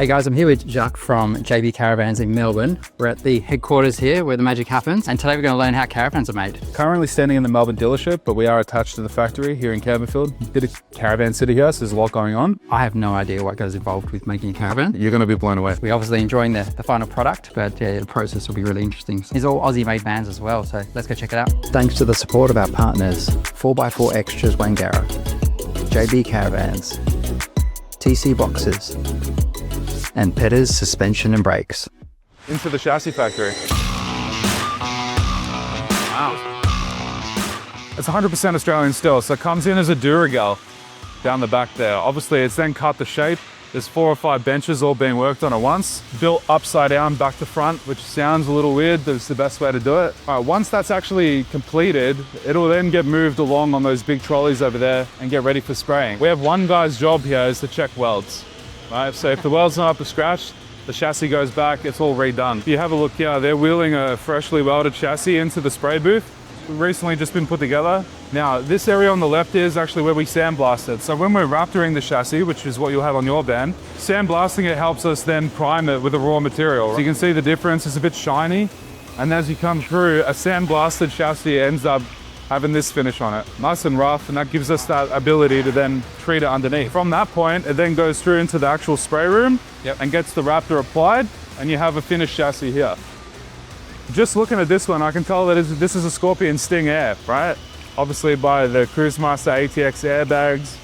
Hey guys, I'm here with Jacques from JB Caravans in Melbourne. We're at the headquarters here where the magic happens, and today we're going to learn how caravans are made. Currently standing in the Melbourne dealership, but we are attached to the factory here in Campbellfield. Did a caravan city here, so there's a lot going on. I have no idea what goes involved with making a caravan. You're going to be blown away. We're obviously enjoying the final product, but yeah, the process will be really interesting. These are all Aussie made vans as well, so let's go check it out. Thanks to the support of our partners, 4x4 Extras Wangara, JB Caravans, TC Boxes, and Petters Suspension and Brakes. Into the chassis factory. Wow. It's 100% Australian steel, so it comes in as a Duragal down the back there. Obviously, it's then cut the shape. There's 4 or 5 benches all being worked on at once. Built upside down, back to front, which sounds a little weird, but it's the best way to do it. All right, once that's actually completed, it'll then get moved along on those big trolleys over there and get ready for spraying. We have one guy's job here is to check welds. Right, so if the weld's not up to scratch, the chassis goes back, it's all redone. If you have a look here, they're wheeling a freshly welded chassis into the spray booth. Recently just been put together. Now, this area on the left is actually where we sandblasted. So when we're raptoring the chassis, which is what you'll have on your van, sandblasting it helps us then prime it with a raw material. So you can see the difference, it's a bit shiny. And as you come through, a sandblasted chassis ends up having this finish on it. Nice and rough, and that gives us that ability to then treat it underneath. From that point, it then goes through into the actual spray room and gets the Raptor applied, and you have a finished chassis here. Just looking at this one, I can tell that this is a Scorpion Sting Air, right? Obviously by the Cruise Master ATX airbags.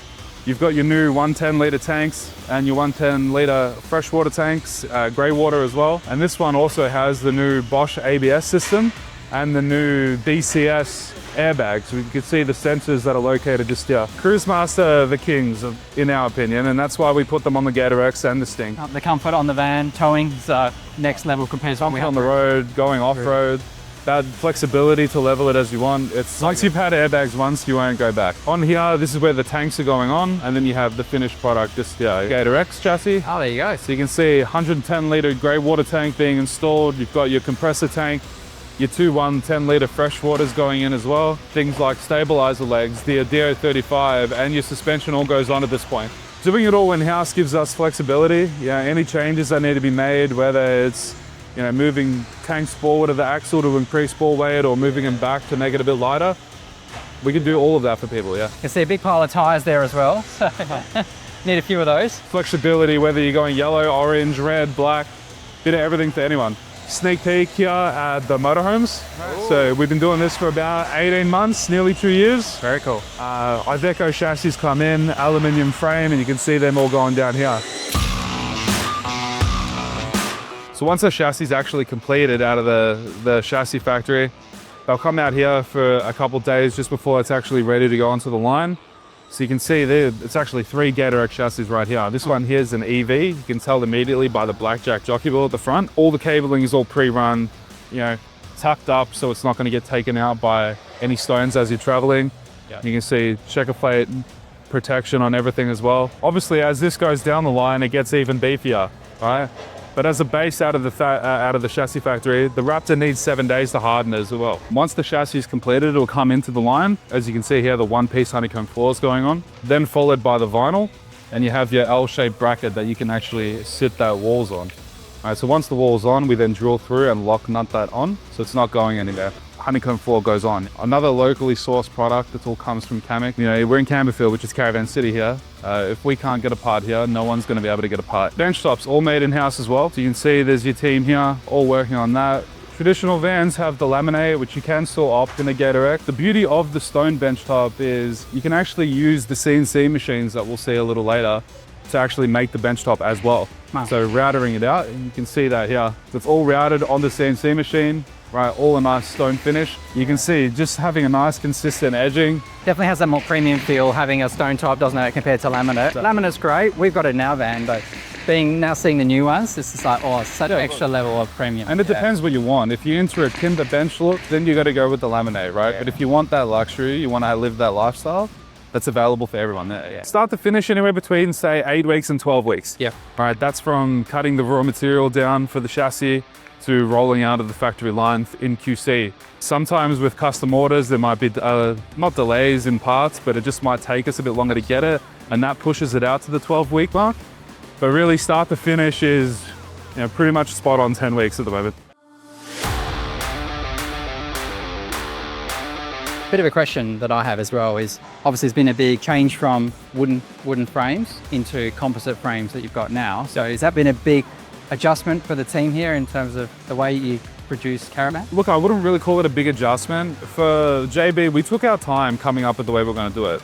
You've got your new 110 litre tanks and your 110 litre freshwater tanks, grey water as well. And this one also has the new Bosch ABS system and the new DCS airbags. So you can see the sensors that are located just here. Cruise Master are the kings, in our opinion, and that's why we put them on the Gator X and the Sting. The comfort on the van, towing is next level compared to what we have on the road, going off-road. That flexibility to level it as you want. It's once you've had airbags once, you won't go back. On here, this is where the tanks are going on, and then you have the finished product just here. Gator X chassis. Oh, there you go. So you can see 110 litre grey water tank being installed. You've got your compressor tank, your 2 110 litre fresh waters going in as well. Things like stabilizer legs, the DO35, and your suspension all goes on at this point. Doing it all in-house gives us flexibility. Yeah, any changes that need to be made, whether it's moving tanks forward of the axle to increase ball weight or moving them back to make it a bit lighter, we can do all of that for people, yeah. You can see a big pile of tyres there as well. Need a few of those. Flexibility, whether you're going yellow, orange, red, black, bit of everything for anyone. Sneak peek here at the motorhomes. So we've been doing this for about 18 months, nearly 2 years. Very cool. Iveco chassis come in, aluminium frame, and you can see them all going down here. So once the chassis is actually completed out of the chassis factory, they'll come out here for a couple of days just before it's actually ready to go onto the line. So you can see there, it's actually 3 Gator X chassis right here. This one here is an EV. You can tell immediately by the blackjack jockey wheel at the front. All the cabling is all pre-run, tucked up so it's not going to get taken out by any stones as you're traveling. Yeah. You can see checker plate protection on everything as well. Obviously, as this goes down the line, it gets even beefier, right? But as a base out of the chassis factory, the Raptor needs 7 days to harden as well. Once the chassis is completed, it'll come into the line. As you can see here, the one-piece honeycomb floors going on, then followed by the vinyl, and you have your L-shaped bracket that you can actually sit that walls on. All right, so once the wall's on, we then drill through and lock nut that on, so it's not going anywhere. Honeycomb floor goes on. Another locally sourced product that all comes from Camic. We're in Campbellfield, which is Caravan City here. If we can't get a part here, no one's going to be able to get a part. Bench tops, all made in-house as well. So you can see there's your team here, all working on that. Traditional vans have the laminate, which you can still opt in a Gator X. The beauty of the stone bench top is you can actually use the CNC machines that we'll see a little later to actually make the bench top as well. Wow. So routering it out, and you can see that here. So it's all routed on the CNC machine. Right, all a nice stone finish. You can see just having a nice consistent edging. Definitely has that more premium feel having a stone top, doesn't it, compared to laminate. Laminate's great, we've got it in our van, but seeing the new ones, this is like, such an extra level of premium. And it depends what you want. If you're into a timber bench look, then you got to go with the laminate, right? Yeah. But if you want that luxury, you want to live that lifestyle, that's available for everyone there. Yeah. Start to finish anywhere between, say, 8 weeks and 12 weeks. Yeah. All right, that's from cutting the raw material down for the chassis to rolling out of the factory line in QC. Sometimes with custom orders, there might be not delays in parts, but it just might take us a bit longer to get it, and that pushes it out to the 12-week mark. But really start to finish is, you know, pretty much spot on 10 weeks at the moment. Bit of a question that I have as well is, obviously there's been a big change from wooden frames into composite frames that you've got now. So has that been a big adjustment for the team here in terms of the way you produce Caravan? Look, I wouldn't really call it a big adjustment. For JB, we took our time coming up with the way we're going to do it.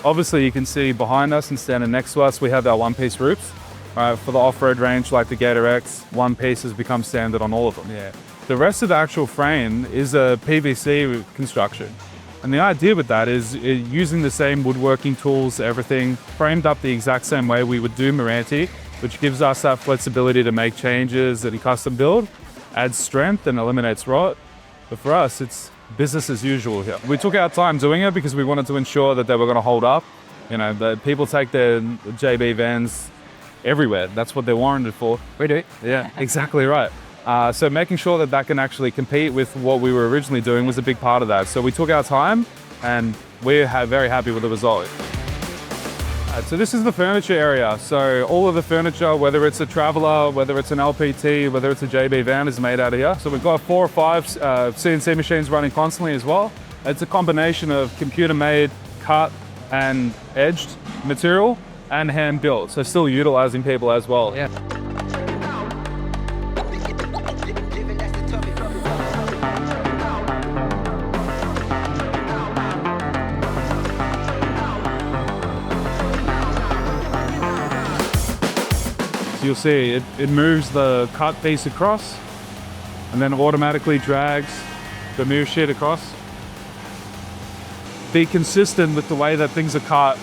Obviously, you can see behind us and standing next to us, we have our one-piece roofs. For the off-road range, like the Gator X, one piece has become standard on all of them. Yeah. The rest of the actual frame is a PVC construction. And the idea with that is using the same woodworking tools, everything framed up the exact same way we would do Meranti, which gives us that flexibility to make changes that a custom build, adds strength and eliminates rot. But for us, it's business as usual here. We took our time doing it because we wanted to ensure that they were going to hold up. You know, that people take their JB vans everywhere. That's what they're warranted for. We do. Yeah, exactly right. So making sure that that can actually compete with what we were originally doing was a big part of that. So we took our time and we're very happy with the result. So this is the furniture area. So all of the furniture, whether it's a Traveller, whether it's an LPT, whether it's a JB van, is made out of here. So we've got 4 or 5 CNC machines running constantly as well. It's a combination of computer-made, cut and edged material and hand-built. So still utilizing people as well. Yeah. You'll see it moves the cut piece across and then automatically drags the move sheet across. Be consistent with the way that things are cut,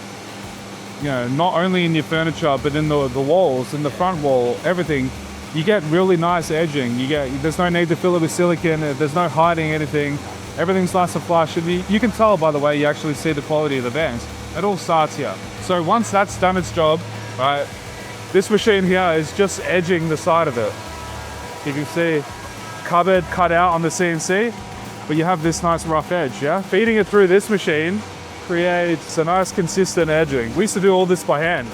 you know, not only in your furniture but in the walls, in the front wall, everything. You get really nice edging. There's no need to fill it with silicone, there's no hiding anything. Everything's nice and flush, and you can tell by the way you actually see the quality of the vans. It all starts here. So once that's done its job, right, this machine here is just edging the side of it. You can see cupboard cut out on the CNC, but you have this nice rough edge, yeah? Feeding it through this machine creates a nice consistent edging. We used to do all this by hand.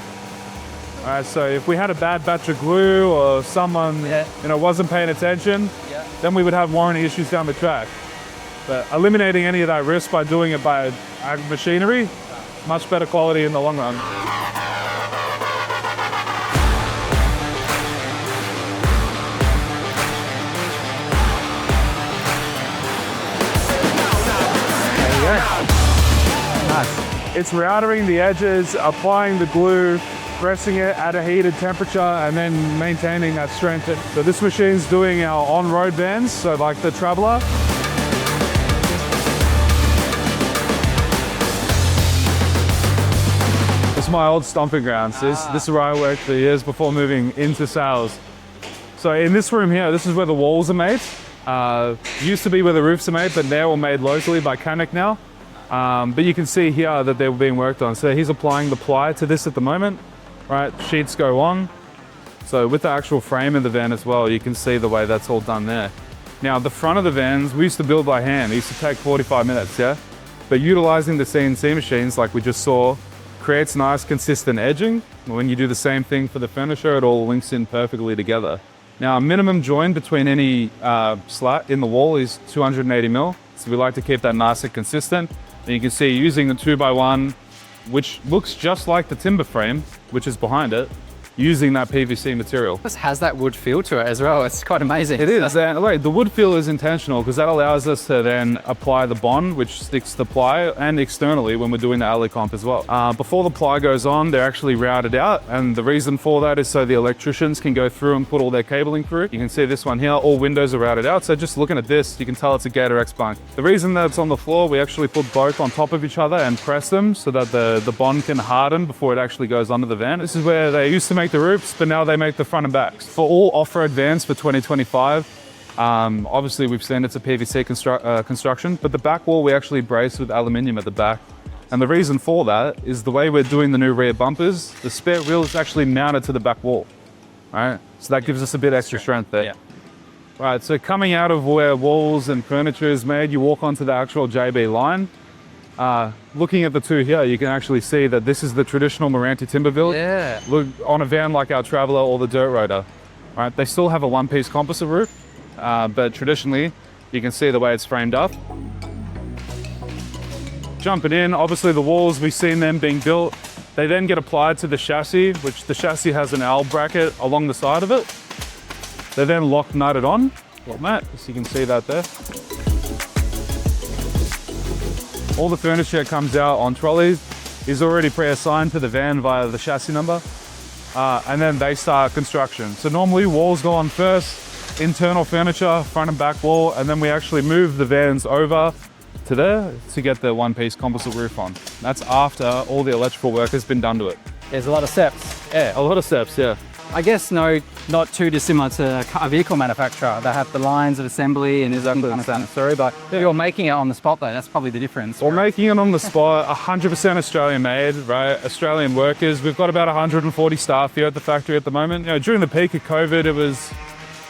All right, so if we had a bad batch of glue or someone wasn't paying attention, then we would have warranty issues down the track. But eliminating any of that risk by doing it by machinery, much better quality in the long run. Nice. It's routering the edges, applying the glue, pressing it at a heated temperature, and then maintaining that strength. So this machine's doing our on-road vans, so like the Traveller. It's my old stomping grounds. This is where I worked for years before moving into sales. So in this room here, this is where the walls are made. Used to be where the roofs are made, but they're all made locally by Canuck now. But you can see here that they're being worked on. So he's applying the ply to this at the moment, right? Sheets go on. So with the actual frame of the van as well, you can see the way that's all done there. Now the front of the vans, we used to build by hand. It used to take 45 minutes, yeah? But utilizing the CNC machines like we just saw, creates nice consistent edging. When you do the same thing for the furniture, it all links in perfectly together. Now a minimum join between any slat in the wall is 280 mil. So we like to keep that nice and consistent. And you can see using the 2x1, which looks just like the timber frame, which is behind it, using that PVC material. This has that wood feel to it as well. It's quite amazing. It is. And the wood feel is intentional because that allows us to then apply the bond, which sticks to the ply, and externally when we're doing the alley comp as well. Before the ply goes on, they're actually routed out. And the reason for that is so the electricians can go through and put all their cabling through. You can see this one here, all windows are routed out. So just looking at this, you can tell it's a Gator X bunk. The reason that it's on the floor, we actually put both on top of each other and press them so that the bond can harden before it actually goes under the van. This is where they used to make the roofs, but now they make the front and backs. For all off-road vans for 2025, obviously we've seen it's a PVC construction, but the back wall we actually brace with aluminium at the back. And the reason for that is the way we're doing the new rear bumpers, the spare wheel is actually mounted to the back wall. Right? So that gives us a bit extra strength there. Yeah. Right, so coming out of where walls and furniture is made, you walk onto the actual JB line. looking at the two here, you can actually see that this is the traditional Marantha timber build. Yeah. Look, on a van like our Traveller or the Dirt Rotor, right? They still have a one-piece composite roof, but traditionally, you can see the way it's framed up. Jumping in, obviously the walls, we've seen them being built. They then get applied to the chassis, which the chassis has an L bracket along the side of it. They're then lock nutted on, like that, so you can see that there. All the furniture comes out on trolleys, is already pre-assigned to the van via the chassis number, and then they start construction. So normally walls go on first, internal furniture, front and back wall, and then we actually move the vans over to there to get the one-piece composite roof on. That's after all the electrical work has been done to it. There's a lot of steps. Yeah, a lot of steps, yeah. I guess not too dissimilar to a vehicle manufacturer. They have the lines of assembly and is kind of necessary, but you're making it on the spot though. That's probably the difference. We're making it on the spot, 100% Australian made, right? Australian workers. We've got about 140 staff here at the factory at the moment. You know, during the peak of COVID, it was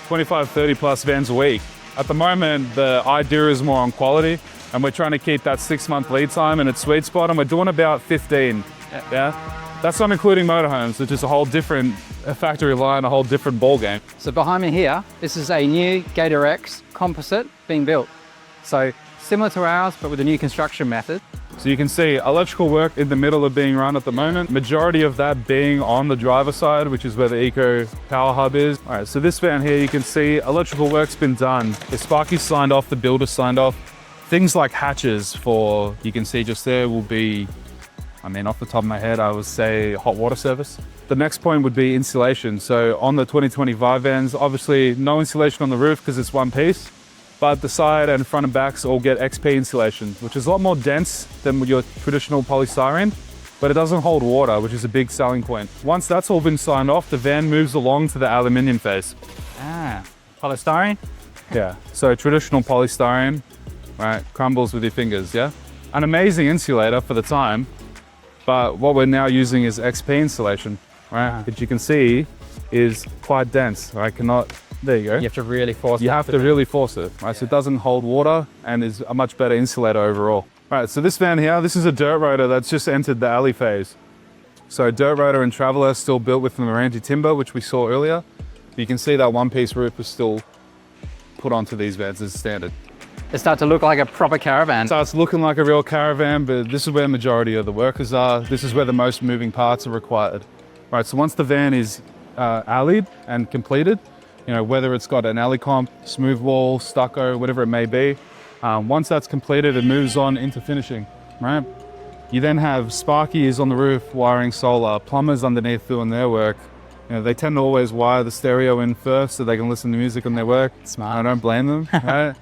25, 30 plus vans a week. At the moment, the idea is more on quality, and we're trying to keep that 6-month lead time in its sweet spot, and we're doing about 15, yeah? That's not including motorhomes, which is a whole different factory line, a whole different ball game. So behind me here, this is a new Gator X composite being built. So similar to ours, but with a new construction method. So you can see electrical work in the middle of being run at the moment. Majority of that being on the driver's side, which is where the Eco Power Hub is. All right, so this van here, you can see electrical work's been done. The Sparky's signed off, the builder's signed off. Things like hatches for, you can see just there, will be, I mean, off the top of my head, I would say hot water service. The next point would be insulation. So on the 2025 vans, obviously no insulation on the roof because it's one piece, but the side and front and backs all get XP insulation, which is a lot more dense than your traditional polystyrene, but it doesn't hold water, which is a big selling point. Once that's all been signed off, the van moves along to the aluminium phase. Polystyrene? Yeah, so traditional polystyrene, right, crumbles with your fingers, yeah? An amazing insulator for the time, but what we're now using is XP insulation, right? Which you can see is quite dense, right? There you go. You have to really force it. You have to really force it, right? So it doesn't hold water and is a much better insulator overall. All right, so this van here, this is a Dirt Rotor that's just entered the alley phase. So Dirt Rotor and Traveller still built with the Marantha timber, which we saw earlier. You can see that one-piece roof is still put onto these vans as standard. It starts to look like a proper caravan. It starts looking like a real caravan, but this is where the majority of the workers are. This is where the most moving parts are required. Right, so once the van is alleyed and completed, you know, whether it's got an alley comp, smooth wall, stucco, whatever it may be, once that's completed, it moves on into finishing, right? You then have sparkies on the roof, wiring solar, plumbers underneath doing their work. You know, they tend to always wire the stereo in first so they can listen to music on their work. Smart. I don't blame them, right?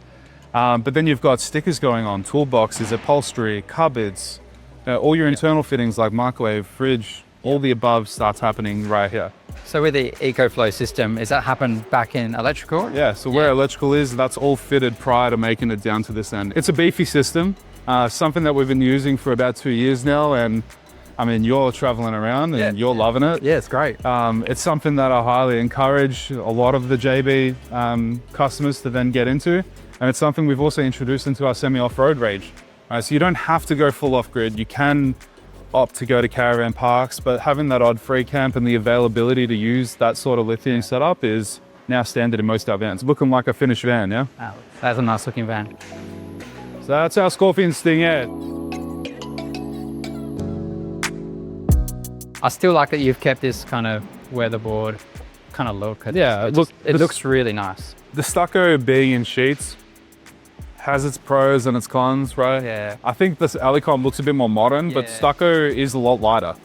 But then you've got stickers going on, toolboxes, upholstery, cupboards, all your internal fittings like microwave, fridge, all the above starts happening right here. So with the EcoFlow system, is that happen back in electrical? Yeah, so where electrical is, that's all fitted prior to making it down to this end. It's a beefy system, something that we've been using for about 2 years now, and I mean, you're traveling around and you're loving it. Yeah, it's great. It's something that I highly encourage a lot of the JB customers to then get into. And it's something we've also introduced into our semi-off-road range. So you don't have to go full off-grid. You can opt to go to caravan parks, but having that odd free camp and the availability to use that sort of lithium setup is now standard in most of our vans. Looking like a finished van, yeah? Oh, that's a nice looking van. So that's our Scorpion Stingray. I still like that you've kept this kind of weatherboard kind of look. Yeah, it looks really nice. The stucco being in sheets has its pros and its cons, right? Yeah. I think this Alicom looks a bit more modern, but stucco is a lot lighter.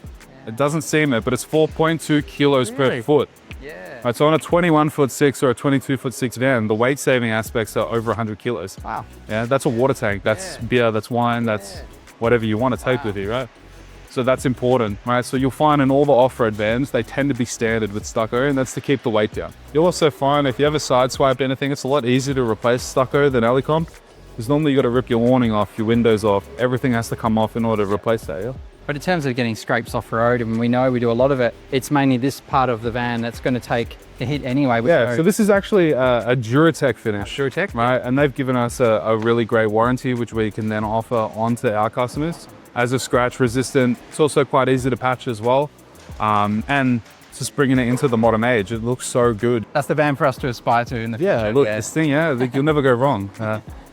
It doesn't seem it, but it's 4.2 kilos per foot. Yeah. Right, so on a 21'6" or a 22'6" van, the weight saving aspects are over 100 kilos. Wow. Yeah, that's a water tank, that's beer, that's wine, that's whatever you want to take with you, right? So that's important, right? So you'll find in all the off-road vans, they tend to be standard with stucco, and that's to keep the weight down. You'll also find if you ever sideswiped anything, it's a lot easier to replace stucco than Alicom, because normally you got to rip your awning off, your windows off, everything has to come off in order to replace that, yeah? But in terms of getting scrapes off road, and we know we do a lot of it, it's mainly this part of the van that's going to take a hit anyway. Yeah, so this is actually a Duratec finish. Duratec? Right, and they've given us a really great warranty, which we can then offer onto our customers. as a scratch resistant. It's also quite easy to patch as well. And just bringing it into the modern age, it looks so good. That's the van for us to aspire to in the future. Yeah, look, this thing, you'll never go wrong.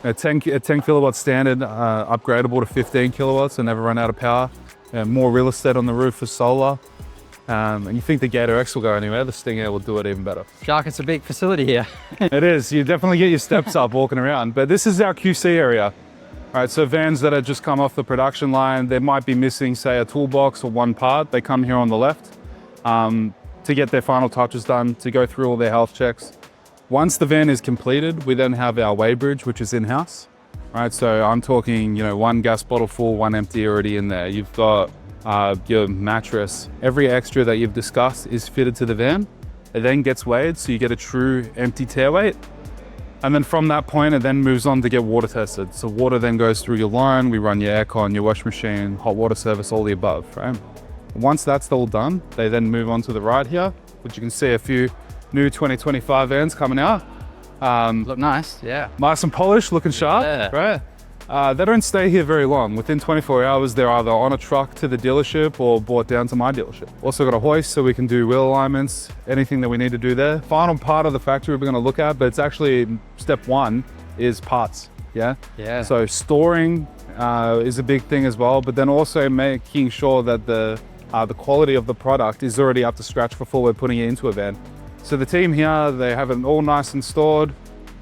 A 10 kilowatt standard, upgradable to 15 kilowatts and never run out of power. More real estate on the roof for solar. And you think the Gator X will go anywhere, the Stinger will do it even better. Shark, it's a big facility here. It is, you definitely get your steps up walking around. But this is our QC area. All right, so vans that have just come off the production line, they might be missing, say, a toolbox or one part. They come here on the left to get their final touches done, to go through all their health checks. Once the van is completed, we then have our weighbridge, which is in-house. Right, so I'm talking, one gas bottle full, one empty already in there. You've got your mattress. Every extra that you've discussed is fitted to the van. It then gets weighed, so you get a true empty tear weight. And then from that point, it then moves on to get water tested. So water then goes through your line, we run your aircon, your wash machine, hot water service, all the above, right? Once that's all done, they then move on to the right here, which you can see a few new 2025 vans coming out. Look nice, yeah. Nice and polished, looking sharp, Yeah. right? They don't stay here very long. Within 24 hours, they're either on a truck to the dealership or brought down to my dealership. Also got a hoist so we can do wheel alignments, anything that we need to do there. Final part of the factory we're gonna look at, but it's actually step one is parts, yeah? Yeah. So storing is a big thing as well, but then also making sure that the quality of the product is already up to scratch before we're putting it into a van. So the team here, they have it all nice and stored,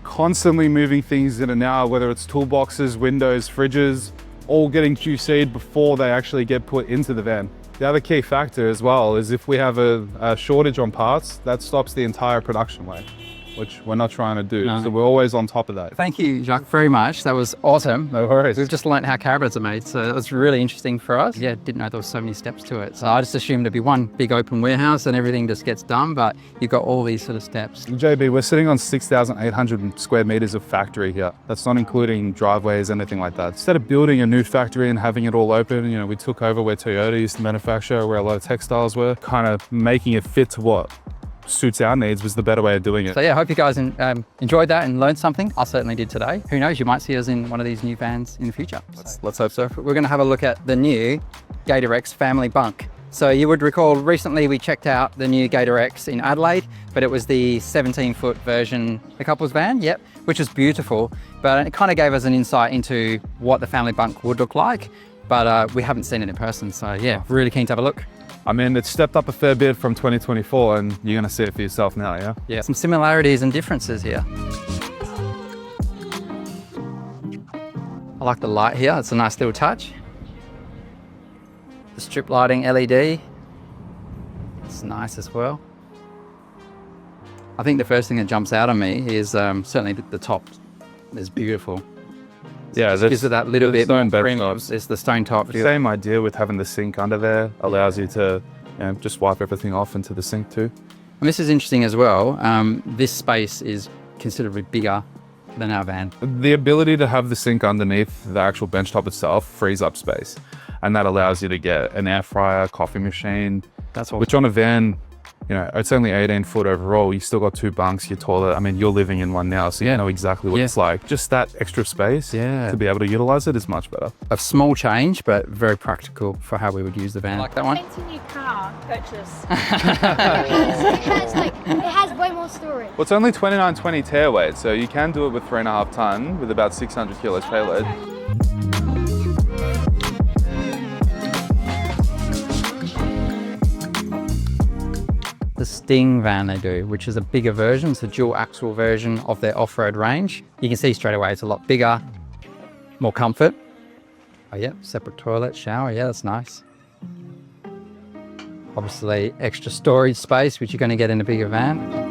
constantly moving things in and out, whether it's toolboxes, windows, fridges, all getting QC'd before they actually get put into the van. The other key factor as well is if we have a shortage on parts, that stops the entire production line, which we're not trying to do. No. So we're always on top of that. Thank you, Jacques, very much. That was awesome. No worries. We've just learned how caravans are made, so it was really interesting for us. Yeah, didn't know there was so many steps to it. So I just assumed it'd be one big open warehouse and everything just gets done, but you've got all these sort of steps. JB, we're sitting on 6,800 square meters of factory here. That's not including driveways, anything like that. Instead of building a new factory and having it all open, we took over where Toyota used to manufacture, where a lot of textiles were, kind of making it fit to what suits our needs was the better way of doing it. So yeah, I hope you guys enjoyed that and learned something. I certainly did today. Who knows, you might see us in one of these new vans in the future. Let's hope so. We're going to have a look at the new Gator X family bunk. So you would recall recently we checked out the new Gator X in Adelaide, but it was the 17-foot version, a couple's van, yep, which was beautiful. But it kind of gave us an insight into what the family bunk would look like, but we haven't seen it in person. So yeah, really keen to have a look. I mean, it's stepped up a fair bit from 2024 and you're going to see it for yourself now, yeah? Yeah, some similarities and differences here. I like the light here, it's a nice little touch. The strip lighting LED, it's nice as well. I think the first thing that jumps out on me is certainly the top is beautiful. Yeah, gives it that little bit more premium. Tops. It's the stone top. The same idea with having the sink under there allows you to just wipe everything off into the sink too. And this is interesting as well. This space is considerably bigger than our van. The ability to have the sink underneath the actual bench top itself frees up space. And that allows you to get an air fryer, coffee machine, which on a van, it's only 18 foot overall. You still got 2 bunks, your toilet. I mean, you're living in one now, so you know exactly what it's like. Just that extra space to be able to utilize it is much better. A small change, but very practical for how we would use the van. Like that one? New car purchase. it has way more storage. Well, it's only 2920 tear weight, so you can do it with 3.5 ton with about 600 kilos payload. The Sting van they do, which is a bigger version. It's a dual axle version of their off-road range. You can see straight away it's a lot bigger, more comfort. Oh yeah, separate toilet, shower, yeah, that's nice. Obviously extra storage space, which you're going to get in a bigger van.